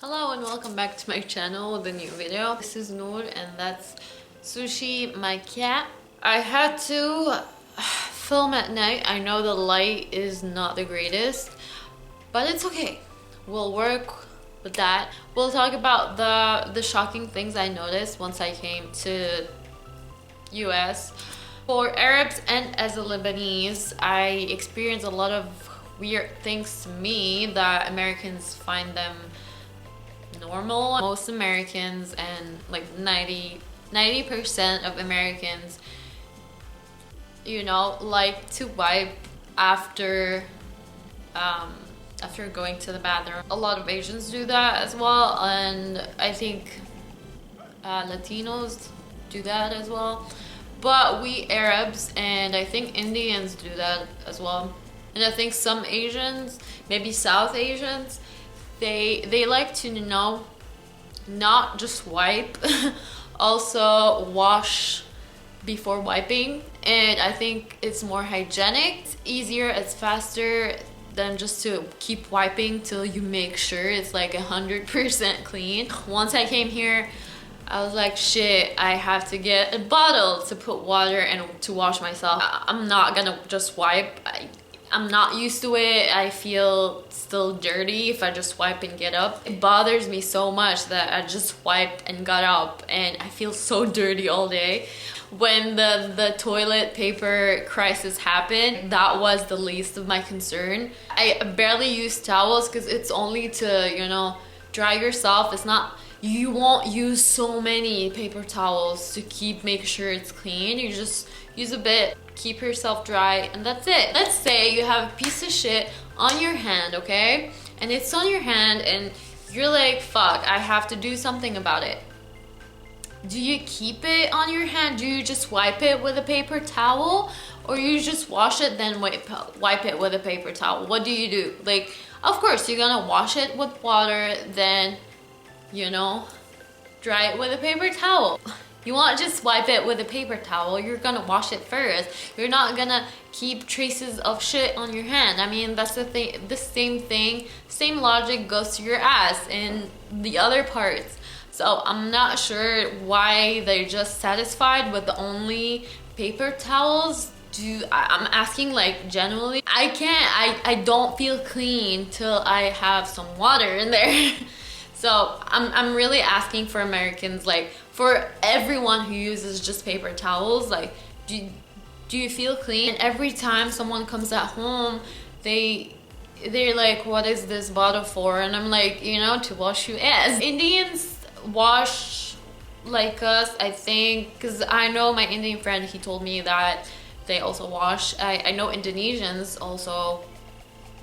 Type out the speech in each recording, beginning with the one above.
Hello and welcome back to my channel with a new video. This is Noor and that's Sushi, my cat. I had to film at night. I know the light is not the greatest, but it's okay. We'll work with that. We'll talk about the shocking things I noticed once I came to US. For Arabs and as a Lebanese, I experienced a lot of weird things to me that Americans find them normal. Most Americans and like 90% of Americans, like to wipe after going to the bathroom. A lot of Asians do that as well, and I think Latinos do that as well. But we Arabs and I think Indians do that as well. And I think some Asians, maybe South Asians, they like to not just wipe, also wash before wiping. And I think it's more hygienic, it's easier, it's faster than just to keep wiping till you make sure it's like 100% clean. Once I came here, I was like, shit, I have to get a bottle to put water and to wash myself. I'm not gonna just wipe. I'm not used to it. I feel still dirty if I just wipe and get up. It bothers me so much that I just wiped and got up and I feel so dirty all day. When the toilet paper crisis happened, that was the least of my concern. I barely use towels because it's only to, dry yourself. It's not, you won't use so many paper towels to make sure it's clean. You just use a bit, keep yourself dry, and that's it. Let's say you have a piece of shit on your hand, okay? And it's on your hand and you're like, fuck, I have to do something about it. Do you keep it on your hand? Do you just wipe it with a paper towel? Or you just wash it, then wipe it with a paper towel? What do you do? Like, of course, you're gonna wash it with water, then, dry it with a paper towel. You won't just wipe it with a paper towel. You're gonna wash it first. You're not gonna keep traces of shit on your hand. I mean, that's the thing. The same thing, same logic goes to your ass and the other parts. So I'm not sure why they're just satisfied with the only paper towels. I'm asking, like, genuinely. I don't feel clean till I have some water in there. So I'm really asking for Americans, like, for everyone who uses just paper towels, like, do you feel clean? And every time someone comes at home, they're like, what is this bottle for? And I'm like, to wash your ass. Indians wash like us, I think, because I know my Indian friend, he told me that they also wash. I know Indonesians also,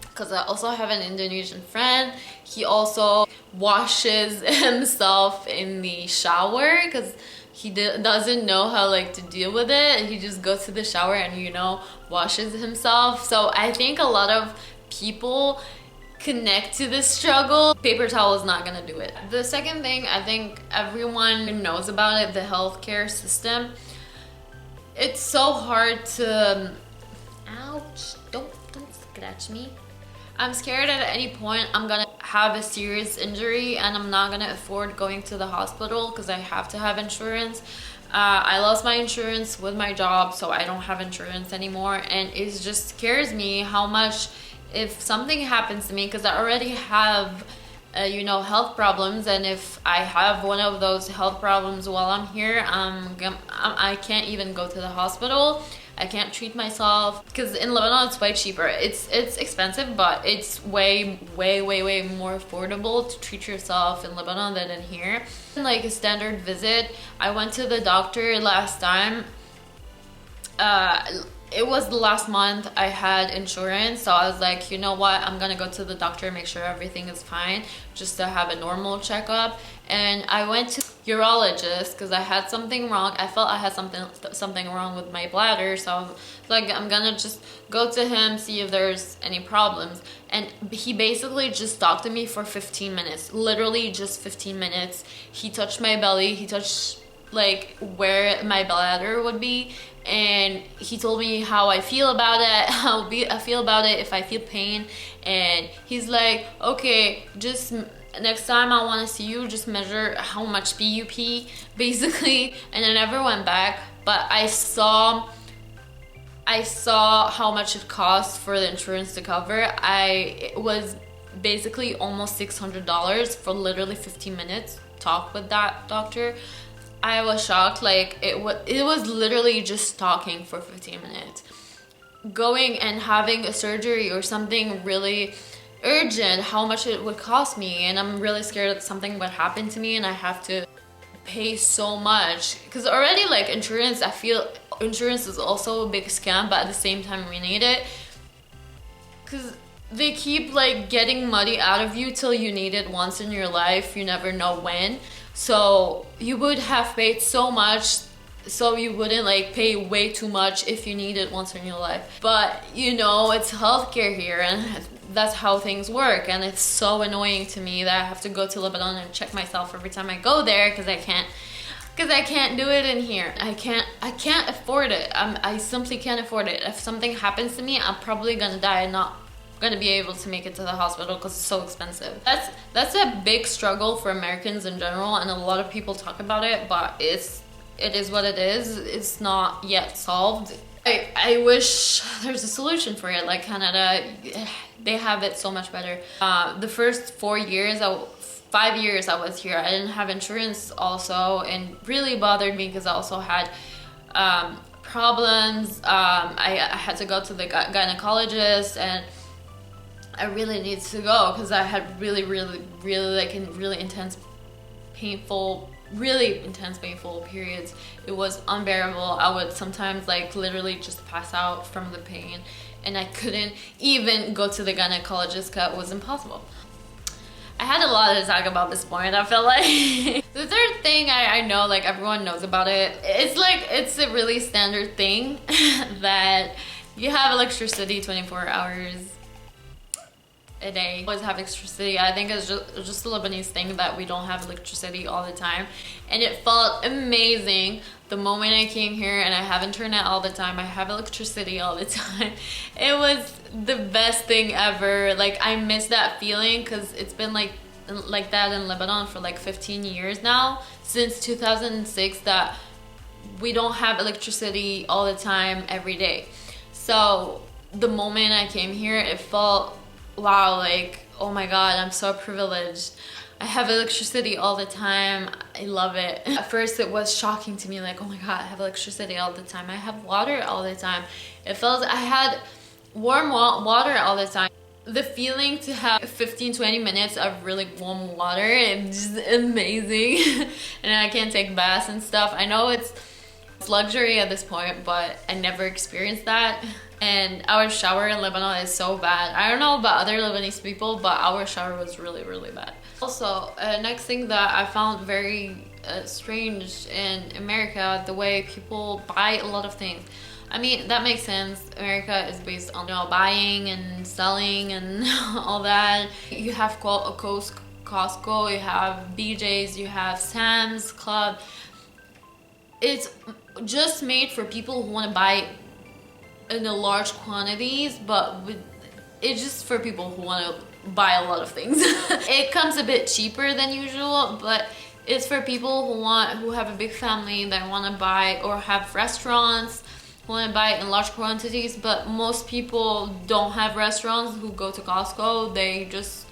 because I also have an Indonesian friend. He also washes himself in the shower because he doesn't know how to deal with it, and he just goes to the shower and washes himself. So I think a lot of people connect to this struggle. Paper towel is not gonna do it. The second thing, I think everyone knows about it, the healthcare system. It's so hard to, ouch, don't scratch me. I'm scared at any point I'm gonna have a serious injury and I'm not gonna afford going to the hospital because I have to have insurance. I lost my insurance with my job, so I don't have insurance anymore, and it just scares me how much if something happens to me, because I already have health problems, and if I have one of those health problems while I'm here, I can't even go to the hospital. I can't treat myself because in Lebanon it's way cheaper. It's expensive, but it's way more affordable to treat yourself in Lebanon than in here. Like a standard visit, I went to the doctor last time. It was the last month I had insurance, so I was like, you know what, I'm gonna go to the doctor, make sure everything is fine, just to have a normal checkup. And I went to urologist because I had something wrong. I felt I had something wrong with my bladder, so I was like, I'm gonna just go to him, see if there's any problems. And he basically just talked to me for 15 minutes, literally just 15 minutes. He touched my belly, he touched like where my bladder would be, and he told me how I feel about it, how I feel about it, if I feel pain. And he's like, okay, just next time I want to see you, just measure how much BUP basically. And I never went back, but I saw how much it cost for the insurance to cover. It was basically almost $600 for literally 15 minutes talk with that doctor. I was shocked. Like it was literally just talking for 15 minutes. Going and having a surgery or something really urgent, how much it would cost me, and I'm really scared that something would happen to me and I have to pay so much, because already like insurance, I feel insurance is also a big scam, but at the same time we need it, because they keep like getting money out of you till you need it once in your life. You never know when. So you would have paid so much, so you wouldn't like pay way too much if you need it once in your life. But you know, it's healthcare here, and that's how things work. And it's so annoying to me that I have to go to Lebanon and check myself every time I go there, because I can't do it in here. I can't afford it. I simply can't afford it. If something happens to me, I'm probably gonna die and not gonna be able to make it to the hospital because it's so expensive. That's a big struggle for Americans in general, and a lot of people talk about it, but it is what it is. It's not yet solved. I wish there's a solution for it. Like Canada, they have it so much better. The first 5 years I was here, I didn't have insurance also, and really bothered me because I also had problems. I had to go to the gynecologist, and I really needed to go because I had really intense painful periods. It was unbearable. I would sometimes like literally just pass out from the pain, and I couldn't even go to the gynecologist because it was impossible. I had a lot to talk about this point, I feel like. The third thing I know, like everyone knows about it, it's a really standard thing that you have electricity 24 hours a day. Always have electricity. I think it's just a Lebanese thing that we don't have electricity all the time, and it felt amazing the moment I came here, and I have internet all the time. I have electricity all the time. It was the best thing ever. Like I miss that feeling because it's been like that in Lebanon for like 15 years now, since 2006, that we don't have electricity all the time every day. So the moment I came here, it felt wow, like, oh my god, I'm so privileged. I have electricity all the time. I love it. At first it was shocking to me, like, oh my god, I have electricity all the time. I have water all the time. It felt I had warm water all the time. The feeling to have 15-20 minutes of really warm water is just amazing. And I can take baths and stuff. I know it's luxury at this point, but I never experienced that. And our shower in Lebanon is so bad. I don't know about other Lebanese people, but our shower was really bad. Also, next thing that I found very strange in America, the way people buy a lot of things. I mean, that makes sense. America is based on, you know, buying and selling and all that. You have Costco, you have BJ's, you have Sam's Club. It's just made for people who want to buy in the large quantities, but it's just for people who want to buy a lot of things. It comes a bit cheaper than usual, but it's for people who have a big family that want to buy, or have restaurants who want to buy in large quantities. But most people don't have restaurants who go to Costco. They just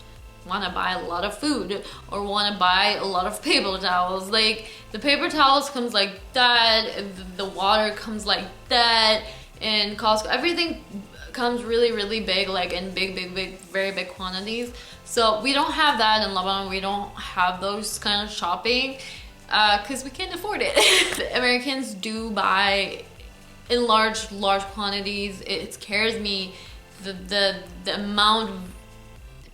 want to buy a lot of food, or want to buy a lot of paper towels. Like the paper towels comes like that, the water comes like that. In Costco, everything comes really big, like in big, very big quantities. So we don't have that in Lebanon. We don't have those kind of shopping because we can't afford it. The Americans do buy in large quantities. It scares me the amount of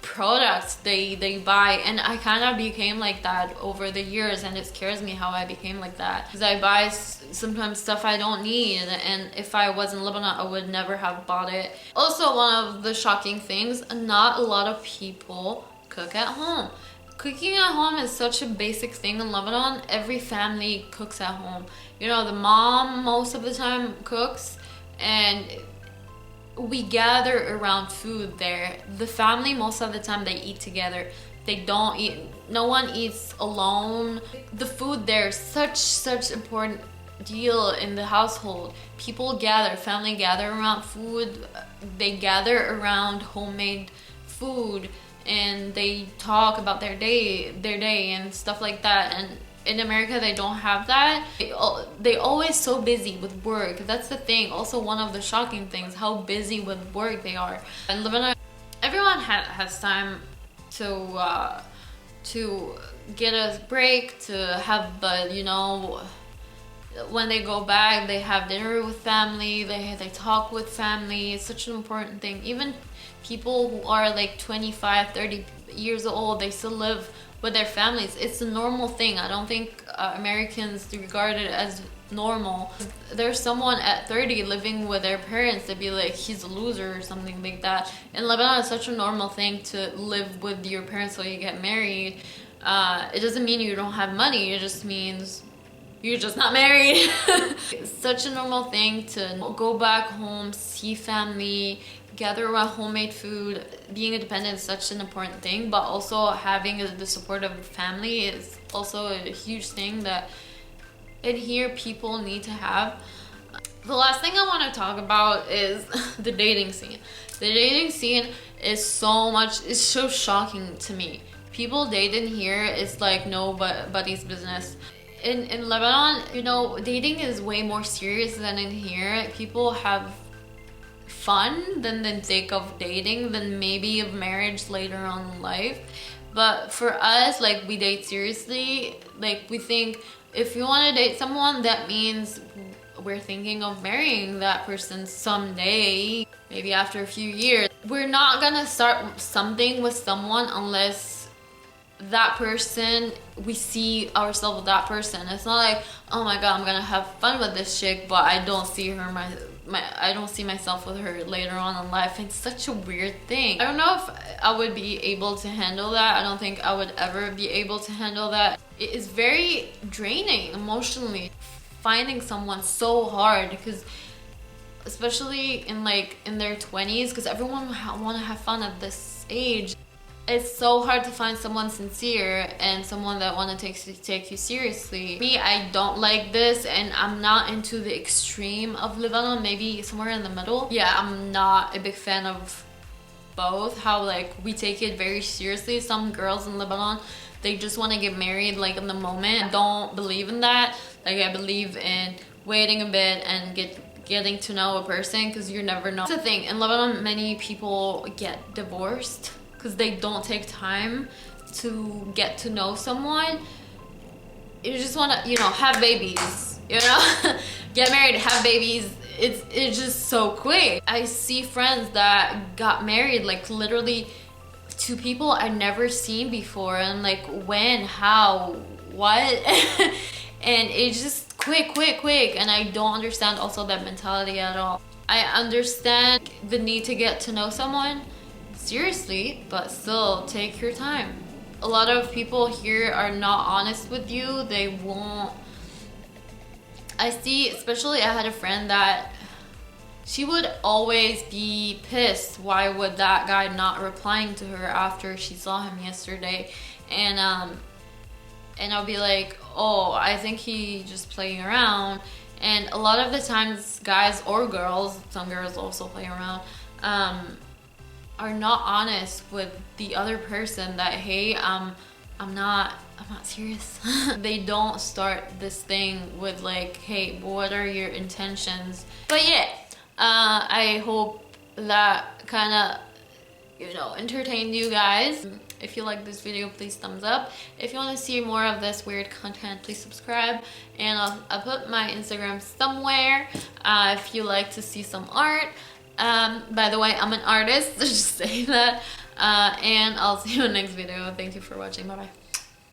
products they buy, and I kind of became like that over the years, and it scares me how I became like that, because I buy sometimes stuff I don't need, and if I was in Lebanon I would never have bought it. Also, one of the shocking things, not a lot of people cook at home. Cooking at home is such a basic thing in Lebanon. Every family cooks at home. You know, the mom most of the time cooks, and we gather around food there. The family, most of the time, they eat together. They don't eat, no one eats alone. The food there is such important deal in the household. People gather, family gather around food. They gather around homemade food, and they talk about their day and stuff like that. And in America, they don't have that. They always so busy with work. That's the thing. Also, one of the shocking things, how busy with work they are. In Lebanon, everyone has time to get a break, to have, you know, when they go back, they have dinner with family, they talk with family. It's such an important thing. Even people who are like 25, 30 years old, they still live with their families. It's a normal thing. I don't think Americans regard it as normal. There's someone at 30 living with their parents, they'd be like, he's a loser or something like that. In Lebanon, it's such a normal thing to live with your parents till you get married. It doesn't mean you don't have money, it just means you're just not married. It's such a normal thing to go back home, see family, gather around homemade food. Being independent is such an important thing, but also having the support of family is also a huge thing that in here people need to have. The last thing I want to talk about is the dating scene. The dating scene is it's so shocking to me. People date in here, it's like nobody's business. In Lebanon, you know, dating is way more serious than in here. People have fun than the sake of dating, than maybe of marriage later on in life. But for us, like, we date seriously. Like, we think if you want to date someone, that means we're thinking of marrying that person someday, maybe after a few years. We're not gonna start something with someone unless that person, we see ourselves with that person. It's not like, oh my god, I'm gonna have fun with this chick, but I don't see her I don't see myself with her later on in life. It's such a weird thing. I don't know if I would be able to handle that. I don't think I would ever be able to handle that. It is very draining emotionally, finding someone so hard, because especially in their 20s, because everyone want to have fun at this age. It's so hard to find someone sincere and someone that want to take you seriously. Me, I don't like this, and I'm not into the extreme of Lebanon, maybe somewhere in the middle. Yeah, I'm not a big fan of both, how like we take it very seriously. Some girls in Lebanon, they just want to get married like in the moment. I don't believe in that. Like, I believe in waiting a bit and getting to know a person, because you never know. That's the thing, in Lebanon, many people get divorced because they don't take time to get to know someone. You just want to, you know, have babies, you know? Get married, have babies. It's just so quick. I see friends that got married, like literally to people I've never seen before, and like, when, how, what? And it's just quick, and I don't understand also that mentality at all. I understand the need to get to know someone seriously, but still take your time. A lot of people here are not honest with you. They won't. I see, especially I had a friend that she would always be pissed. Why would that guy not replying to her after she saw him yesterday? And I'll be like, oh, I think he just playing around. And a lot of the times, guys or girls, some girls also play around, are not honest with the other person that, hey, I'm not serious. They don't start this thing with like, hey, what are your intentions? But yeah, I hope that kind of, you know, entertained you guys. If you like this video, please thumbs up. If you want to see more of this weird content, please subscribe. And I'll put my Instagram somewhere if you like to see some art. By the way, I'm an artist, just saying that. And I'll see you in the next video. Thank you for watching. Bye bye.